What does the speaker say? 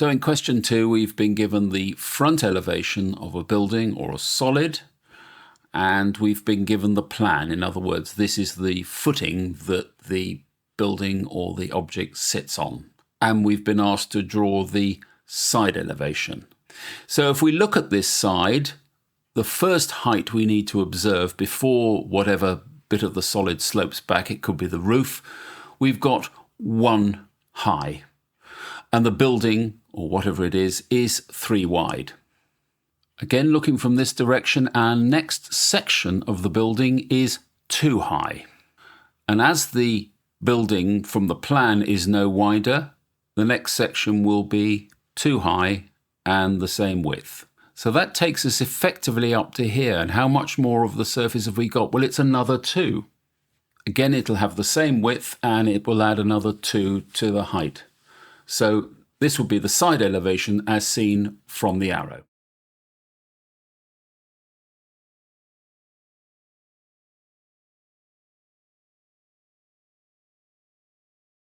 So in question 2, we've been given the front elevation of a building or a solid, and we've been given the plan. In other words, this is the footing that the building or the object sits on. And we've been asked to draw the side elevation. So if we look at this side, the first height we need to observe before whatever bit of the solid slopes back, it could be the roof, we've got 1 high. And the building, or whatever it is 3 wide. Again, looking from this direction, our next section of the building is 2 high. And as the building from the plan is no wider, the next section will be 2 high and the same width. So that takes us effectively up to here. And how much more of the surface have we got? Well, it's another 2. Again, it'll have the same width and it will add another 2 to the height. So this will be the side elevation as seen from the arrow.